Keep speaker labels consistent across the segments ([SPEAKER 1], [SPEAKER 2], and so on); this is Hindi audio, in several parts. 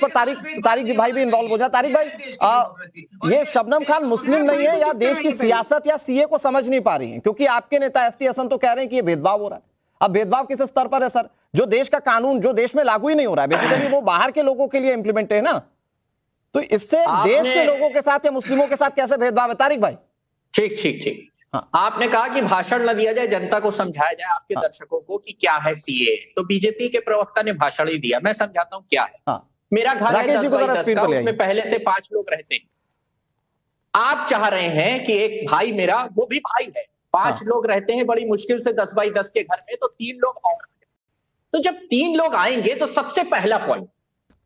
[SPEAKER 1] पर तारिक जी भाई भी इन्वॉल्व हो जाए। तारिक भाई, ये शबनम खान मुस्लिम नहीं है या देश की सियासत या सीए को समझ नहीं पा रही है? क्योंकि आपके नेता एसटी हसन तो कह रहे हैं कि ये भेदभाव हो रहा है। अब भेदभाव किस स्तर पर है सर? जो देश का कानून जो देश में लागू ही नहीं हो रहा है, बेसिकली वो बाहर के लोगों के लिए इंप्लीमेंट है ना, तो इससे देश के लोगों के साथ या मुस्लिमों के साथ कैसे भेदभाव है? तारिक भाई
[SPEAKER 2] ठीक। हाँ। आपने कहा कि भाषण न दिया जाए, जनता को समझाया जाए, आपके दर्शकों को कि क्या है सीए। तो बीजेपी के प्रवक्ता ने भाषण ही दिया, मैं समझाता हूं क्या है। मेरा घर है 10 बाई 10 का, उसमें पहले से 5 लोग रहते हैं। आप चाह रहे हैं कि एक भाई मेरा, वो भी भाई है, 5 लोग रहते हैं बड़ी मुश्किल से 10 बाई 10 के घर में, तो 3 लोग और। तो जब 3 लोग आएंगे तो सबसे पहला पॉइंट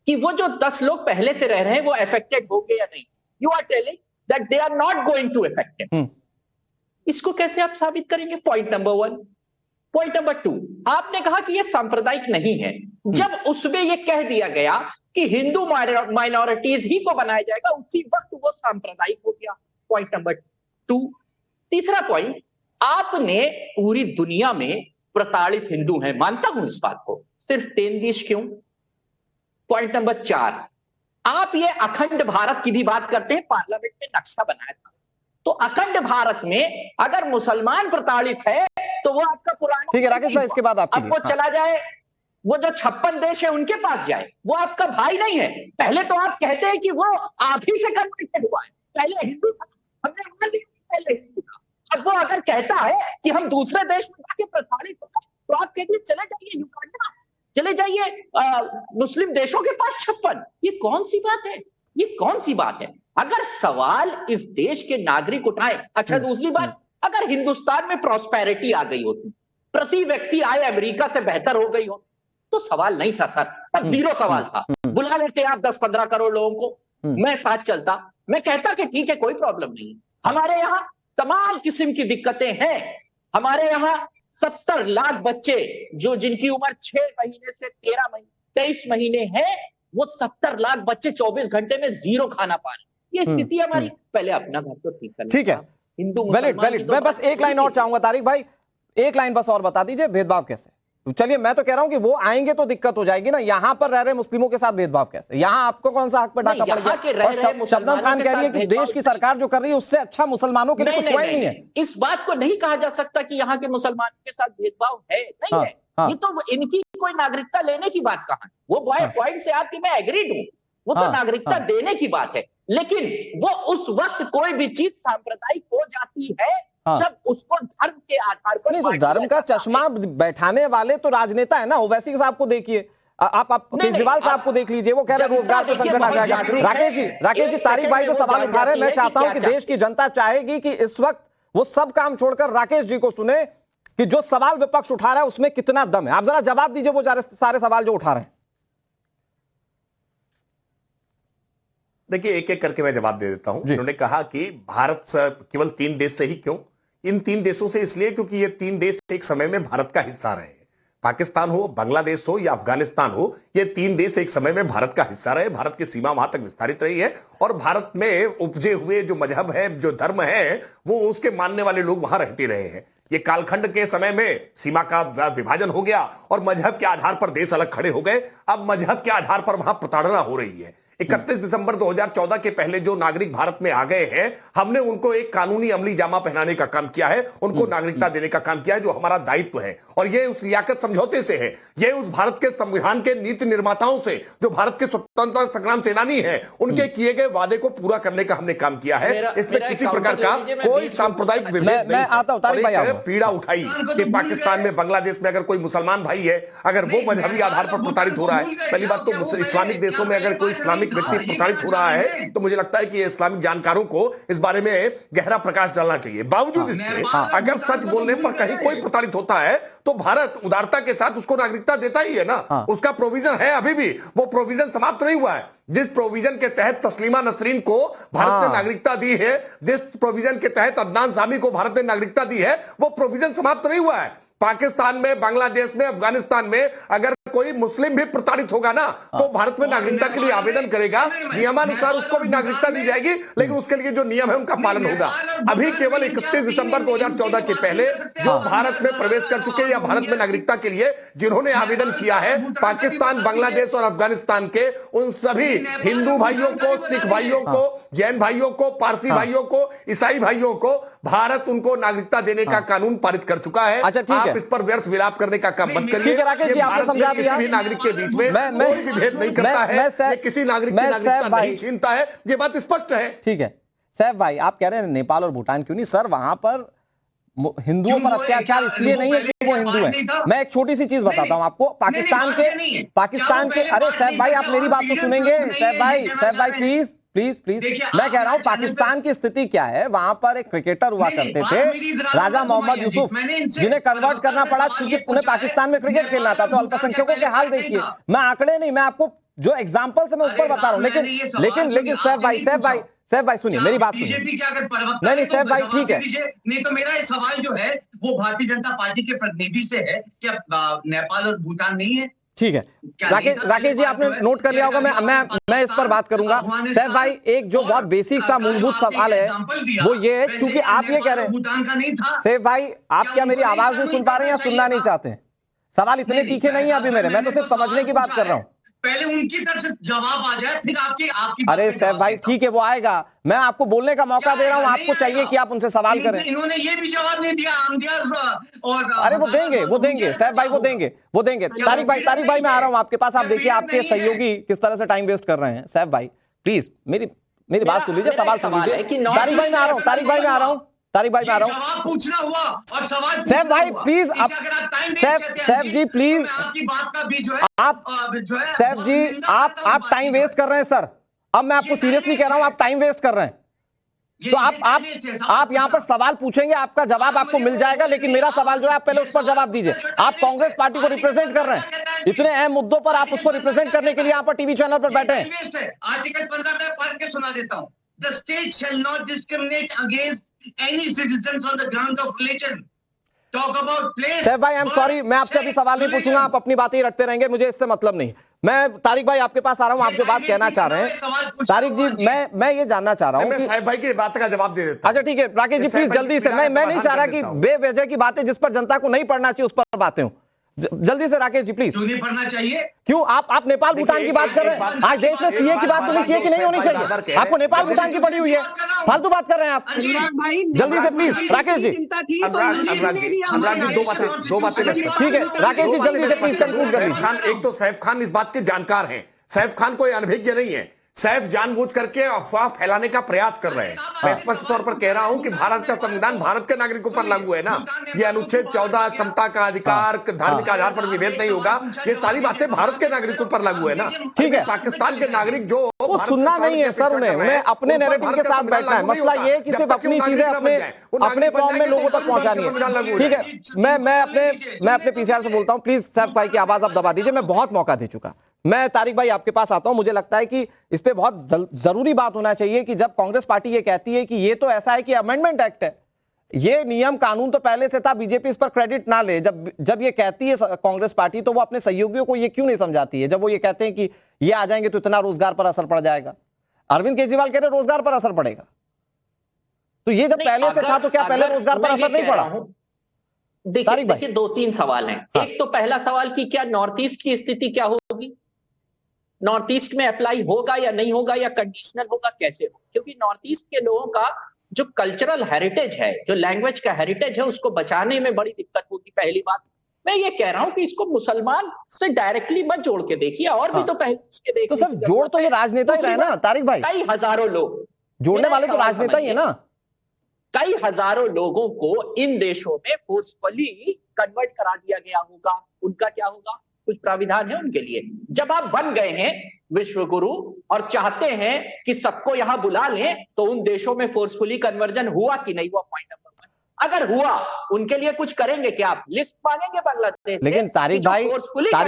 [SPEAKER 2] कि वो जो 10 लोग पहले से रह रहे हैं वो अफेक्टेड होंगे या नहीं। You are telling that they are not going to affected. इसको कैसे आप साबित करेंगे? Point number 1। पॉइंट नंबर 2, आपने कहा कि ये सांप्रदायिक नहीं है। जब उसमें ये कह दिया गया कि हिंदू माइनॉरिटीज ही को बनाया जाएगा, उसी वक्त वो सांप्रदायिक हो गया। Point number 2। तीसरा पॉइंट, आपने पूरी दुनिया में प्रताड़ित हिंदू हैं, मानता हूं इस बात को, सिर्फ 3 देश क्यों? पॉइंट नंबर 4, आप ये अखंड भारत की भी बात करते हैं, पार्लियामेंट में नक्शा बनाया था। तो अखंड भारत में अगर मुसलमान प्रताड़ित है तो वो आपका पुराना,
[SPEAKER 1] ठीक है राकेश भाई, इसके बाद
[SPEAKER 2] अब वो चला जाए, वो जो 56 देश है उनके पास जाए, वो आपका भाई नहीं है। पहले तो आप कहते हैं कि वो आप ही से कन्वर्टेड हुआ है, पहले हिंदू था, हमने मान लिया पहले हिंदू था। अब वो अगर कहता है कि हम दूसरे देश में जाके प्रताड़ित हो, तो आप कहते हैं चले जाइए युगांडा, चले जाइए मुस्लिम देशों के पास 56। ये कौन सी बात है? ये कौन सी बात है? अगर सवाल इस देश के नागरिक उठाए। अच्छा, दूसरी बात, अगर हिंदुस्तान में प्रॉस्पेरिटी आ गई होती, प्रति व्यक्ति आय अमेरिका से बेहतर हो गई हो, तो सवाल नहीं था सर, तब 0 सवाल था। बुला लेते आप 10-15 करोड़ लोगों को, मैं साथ चलता, मैं कहता कि ठीक है कोई प्रॉब्लम नहीं। हमारे यहाँ तमाम किस्म की दिक्कतें हैं। हमारे यहाँ 70 लाख बच्चे जो जिनकी उम्र 6 महीने से 13 महीने 23 महीने है, वो 70 लाख बच्चे 24 घंटे में 0 खाना पा रहे। ये स्थिति हमारी, पहले अपना घर तो ठीक करना।
[SPEAKER 1] ठीक है,
[SPEAKER 2] हिंदू
[SPEAKER 1] वैलिड। मैं बस एक लाइन और चाहूंगा तारिक भाई, एक लाइन बस और बता दीजिए, भेदभाव कैसे? चलिए, मैं तो कह रहा हूं कि वो आएंगे तो दिक्कत हो जाएगी ना, यहां पर रह रहे मुस्लिमों के साथ भेदभाव कैसे? यहां आपको कौन सा हक पर डाका पड़ गया? और शबनम खान कह रही है कि देश की सरकार जो कर रही है उससे अच्छा मुसलमानों के लिए कुछ हुआ ही नहीं है।
[SPEAKER 2] इस बात को नहीं कहा जा सकता कि यहाँ के मुसलमानों के साथ भेदभाव है, नहीं है। ये तो इनकी कोई नागरिकता लेने की बात कहा, वो पॉइंट से आपकी मैं एग्रीड हूं, वो तो नागरिकता देने की बात है। लेकिन वो उस वक्त कोई भी चीज सांप्रदायिक हो जाती है जब उसको धर्म के आधार पर।
[SPEAKER 1] नहीं, तो धर्म का चश्मा बैठाने वाले तो राजनेता है ना। ओवैसी साहब को देखिए, आप केजरीवाल साहब को देख लीजिए, वो कह रहे हैं रोजगार पे संकट आ जाएगा। राकेश जी, तारिक भाई जो सवाल उठा रहे हैं, मैं चाहता हूं कि देश की जनता चाहेगी कि इस वक्त वो सब काम छोड़कर राकेश जी को सुने कि जो सवाल विपक्ष उठा रहा है उसमें कितना दम है। आप जरा जवाब दीजिए वो सारे सवाल जो उठा रहे हैं।
[SPEAKER 3] देखिए, एक एक करके मैं जवाब दे देता हूं। उन्होंने कहा कि भारत केवल 3 देश से ही क्यों? इन 3 देशों से इसलिए क्योंकि ये 3 देश एक समय में भारत का हिस्सा रहे। पाकिस्तान हो, बांग्लादेश हो या अफगानिस्तान हो, ये 3 देश एक समय में भारत का हिस्सा रहे। भारत की सीमा वहां तक विस्तारित रही है और भारत में उपजे हुए जो मजहब है, जो धर्म है, वो उसके मानने वाले लोग वहां रहते रहे हैं। ये कालखंड के समय में सीमा का विभाजन हो गया और मजहब के आधार पर देश अलग खड़े हो गए। अब मजहब के आधार पर वहां प्रताड़ना हो रही है। 31 दिसंबर 2014 के पहले जो नागरिक भारत में आ गए हैं, हमने उनको एक कानूनी अमली जामा पहनाने का काम किया है, उनको नागरिकता देने का काम किया है, जो हमारा दायित्व है। और ये उस लियाकत समझौते से है, ये उस भारत के संविधान के नीति निर्माताओं से, जो भारत के स्वतंत्रता संग्राम सेनानी हैं, उनके किए गए वादे को पूरा करने का हमने काम किया है। इसमें किसी प्रकार का कोई सांप्रदायिक विभेद नहीं, पीड़ा उठाई कि पाकिस्तान में, बांग्लादेश में अगर कोई मुसलमान भाई है, अगर वो मजहबी आधार पर प्रताड़ित हो रहा है, पहली बात तो इस्लामिक देशों में अगर कोई इस्लामिक व्यक्ति प्रताड़ित हो रहा है तो मुझे लगता है कि इस्लामिक जानकारों को इस बारे में गहरा प्रकाश डालना चाहिए। बावजूद इसके अगर सच बोलने पर कहीं कोई प्रताड़ित होता है तो भारत उदारता के साथ उसको नागरिकता देता ही है ना। उसका प्रोविजन है, अभी भी वो प्रोविजन समाप्त नहीं हुआ है। जिस प्रोविजन के तहत तस्लीमा नसरीन को भारत ने नागरिकता दी है, जिस प्रोविजन के तहत अदनान सामी को भारत ने नागरिकता दी है, वो प्रोविजन समाप्त नहीं हुआ है। पाकिस्तान में, बांग्लादेश में, अफगानिस्तान में अगर कोई मुस्लिम भी प्रताड़ित होगा ना तो भारत में नागरिकता के लिए आवेदन करेगा, नियमानुसार उसको भी नागरिकता दी जाएगी, लेकिन उसके लिए जो नियम है उनका पालन होगा। अभी केवल 31 दिसंबर 2014 के पहले जो भारत में प्रवेश कर चुके या भारत में नागरिकता के लिए जिन्होंने आवेदन किया है, पाकिस्तान, बांग्लादेश और अफगानिस्तान के उन सभी हिंदू भाइयों को, सिख भाइयों को, जैन भाइयों को, पारसी भाइयों को, ईसाई भाइयों को भारत उनको नागरिकता देने का कानून पारित कर चुका है।
[SPEAKER 1] अच्छा, ठीक है।
[SPEAKER 3] आप इस पर व्यर्थ विलाप करने का काम मत करिए।
[SPEAKER 1] राकेश जी, आपने समझा दिया।
[SPEAKER 3] किसी भी नागरिक के बीच में कोई भी भेद नहीं करता है, ये किसी नागरिक की नागरिकता नहीं छीनता है, ये बात स्पष्ट है।
[SPEAKER 1] ठीक है सैफ भाई, आप कह रहे हैं नेपाल और भूटान क्यों नहीं? सर वहां पर हिंदुओं पर अत्याचार इसलिए नहीं है कि वो हिंदू हैं। मैं एक छोटी सी चीज बताता हूं आपको, पाकिस्तान के अरे सैफ भाई आप मेरी बात तो सुनेंगे। सैफ भाई प्लीज प्लीज प्लीज, मैं कह रहा हूं पाकिस्तान की स्थिति क्या है। वहां पर एक क्रिकेटर हुआ करते थे राजा मोहम्मद यूसुफ, जिन्हें कन्वर्ट करना पड़ा क्योंकि उन्हें पाकिस्तान में क्रिकेट खेलना था। तो अल्पसंख्यकों के हाल देखिए, मैं आंकड़े नहीं, मैं आपको जो एग्जाम्पल से मैं उस पर बता रहा हूं। लेकिन सैफ भाई सुनिए मेरी बात सुनिए।
[SPEAKER 4] बीजेपी के अगर प्रवक्ता
[SPEAKER 1] नहीं सैफ भाई ठीक है,
[SPEAKER 4] नहीं तो मेरा सवाल जो है वो भारतीय जनता पार्टी के प्रतिनिधि से है कि नेपाल और भूटान नहीं है।
[SPEAKER 1] ठीक है राकेश जी, आपने नोट कर लिया होगा। मैं इस पर बात करूंगा। सैफ भाई एक जो बहुत बेसिक सा मूलभूत सवाल है वो ये है, क्योंकि आप ये कह रहे हैं
[SPEAKER 4] भूटान का नहीं था।
[SPEAKER 1] सैफ भाई आप क्या मेरी आवाज नहीं सुन पा रहे हैं या सुनना नहीं चाहते हैं? सवाल इतने तीखे नहीं है अभी मेरे, मैं तो सिर्फ समझने की बात कर रहा हूं।
[SPEAKER 4] पहले उनकी तरफ से जवाब आ जाए फिर आपकी
[SPEAKER 1] अरे सैफ भाई ठीक है वो आएगा, मैं आपको बोलने का मौका दे रहा हूं, आपको चाहिए कि आप उनसे सवाल करें।
[SPEAKER 4] इन्होंने ये भी जवाब नहीं दिया और
[SPEAKER 1] अरे वो देंगे सैफ भाई, वो देंगे। तारिक भाई मैं आ रहा हूं आपके पास। आप देखिए आपके सहयोगी किस तरह से टाइम वेस्ट कर रहे हैं। सैफ भाई प्लीज मेरी बात सुन लीजिए, सवाल सुन लीजिए। तारिक भाई मैं आ रहा हूँ
[SPEAKER 4] जवाब पूछना हुआ और सवाल
[SPEAKER 1] सैफ भाई प्लीज, सैफ जी प्लीज,
[SPEAKER 4] आपकी बात का भी जो है
[SPEAKER 1] आप जो है सैफ जी आप टाइम वेस्ट कर रहे हैं सर। अब मैं आपको सीरियसली कह रहा हूं, आप टाइम वेस्ट कर रहे हैं। तो आप यहां पर सवाल पूछेंगे, आपका जवाब आपको मिल जाएगा, लेकिन मेरा सवाल जो है आप पहले उस पर जवाब दीजिए। आप कांग्रेस पार्टी को रिप्रेजेंट कर रहे हैं, इतने अहम मुद्दों पर आप उसको रिप्रेजेंट करने के लिए यहां पर टीवी चैनल पर बैठे हैं।
[SPEAKER 4] आर्टिकल 15 में पढ़ के सुना देता हूं। The state shall not discriminate against any citizens on the ground of religion. Talk about place.
[SPEAKER 1] Saif भाई आई एम सॉरी, मैं आपसे अभी सवाल नहीं पूछूंगा, आप अपनी बातें ही रखते रहेंगे, मुझे इससे मतलब नहीं। मैं तारिक भाई आपके पास आ रहा हूं, आप जो बात कहना चाह रहे हैं तारिक जी, मैं ये जानना चाह रहा हूं कि
[SPEAKER 3] साहिब भाई की बात का जवाब दे देता हूं।
[SPEAKER 1] अच्छा ठीक है राकेश जी प्लीज जल्दी से, मैं नहीं चाह रहा कि बेवजह की बातें जिस पर जनता को नहीं पढ़ना चाहिए उस पर बातें हो। जल्दी से राकेश जी प्लीज।
[SPEAKER 4] क्यों नहीं पढ़ना चाहिए?
[SPEAKER 1] क्यों आप नेपाल भूटान की बात कर रहे हैं? आज देश में सीए की बात होनी चाहिए कि नहीं होनी चाहिए? आपको नेपाल भूटान की पड़ी हुई है, फालतू बात कर रहे हैं आप। जल्दी से प्लीज राकेश जी।
[SPEAKER 3] अनुराग जी दो बातें
[SPEAKER 1] ठीक है राकेश जी जल्दी से प्लीज कंक्लूड कर लीजिए।
[SPEAKER 3] एक तो सैफ खान इस बात के जानकार हैं, सैफ खान कोई अनभिज्ञ नहीं है। सैफ जानबूझ करके अफवाह फैलाने का प्रयास कर रहे हैं। मैं स्पष्ट तौर पर कह रहा हूं कि भारत का संविधान भारत के नागरिकों पर लागू है ना। ये अनुच्छेद 14 समता का अधिकार, धार्मिक आधार पर विभेद नहीं होगा, ये सारी बातें भारत के नागरिकों पर लागू है ना।
[SPEAKER 1] ठीक है,
[SPEAKER 3] पाकिस्तान के नागरिक जो
[SPEAKER 1] वो सुनना नहीं है सर, उन्हें अपने नैरेटिव के साथ बैठना है। मसला ये है कि सिर्फ अपनी चीजें अपने फॉर्म में लोगों तक पहुंचानी है। ठीक है, मैं अपने पीसीआर से बोलता हूं, प्लीज सैफ भाई की आवाज आप दबा दीजिए, मैं बहुत मौका दे चुका। मैं तारिक भाई आपके पास आता हूं। मुझे लगता है कि इस पे बहुत जरूरी बात होना चाहिए कि जब कांग्रेस पार्टी ये कहती है कि ये तो ऐसा है कि अमेंडमेंट एक्ट है, ये नियम कानून तो पहले से था, बीजेपी इस पर क्रेडिट ना ले। जब ये कहती है कांग्रेस पार्टी, तो वो अपने सहयोगियों को ये क्यों नहीं समझाती है? जब वो ये कहते हैं कि ये आ जाएंगे तो इतना रोजगार पर असर पड़ जाएगा। अरविंद केजरीवाल कह रहे रोजगार पर असर पड़ेगा, तो ये जब पहले से था तो क्या पहले रोजगार पर असर नहीं पड़ा?
[SPEAKER 2] देखिए 2-3 सवाल हैं। एक तो पहला सवाल कि क्या नॉर्थ ईस्ट की स्थिति क्या होगी, नॉर्थ ईस्ट में अप्लाई होगा या नहीं होगा, या कंडीशनल होगा, कैसे हो? क्योंकि नॉर्थ ईस्ट के लोगों का जो कल्चरल हेरिटेज है, जो लैंग्वेज का हेरिटेज है, उसको बचाने में बड़ी दिक्कत होगी। पहली बात मैं ये कह रहा हूं कि इसको मुसलमान से डायरेक्टली मत जोड़ के देखिए, और भी तो पहले उसके देखिए।
[SPEAKER 1] तो सर जोड़ तो ये राजनेता ही रहे ना तारिक भाई,
[SPEAKER 2] कई हजारों लोग
[SPEAKER 1] जोड़ने वाले तो राजनेता ही है ना।
[SPEAKER 2] कई हजारों लोगों को इन देशों में फोर्सफुली कन्वर्ट करा दिया गया होगा, उनका क्या होगा? कुछ प्राविधान है उनके लिए। जब आप बन गए हैं विश्व गुरु और चाहते हैं कि सबको यहां बुला लें, तो उन देशों में फोर्सफुली कन्वर्जन हुआ कि नहीं हुआ? Point number 1। अगर हुआ, उनके लिए कुछ करेंगे क्या? आप लिस्ट मांगेंगे बांग्लादेश?
[SPEAKER 1] लेकिन तारिक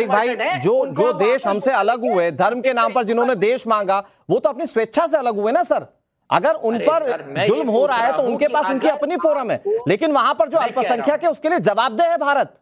[SPEAKER 1] भाई जो देश हमसे अलग हुए, धर्म के नाम पर जिन्होंने देश मांगा, वो तो अपनी स्वेच्छा से अलग हुए ना सर। अगर उन पर जुल्म हो रहा है तो उनके पास उनकी अपनी फोरम है, लेकिन वहां पर जो अल्पसंख्यक है उसके लिए जवाबदेह है भारत।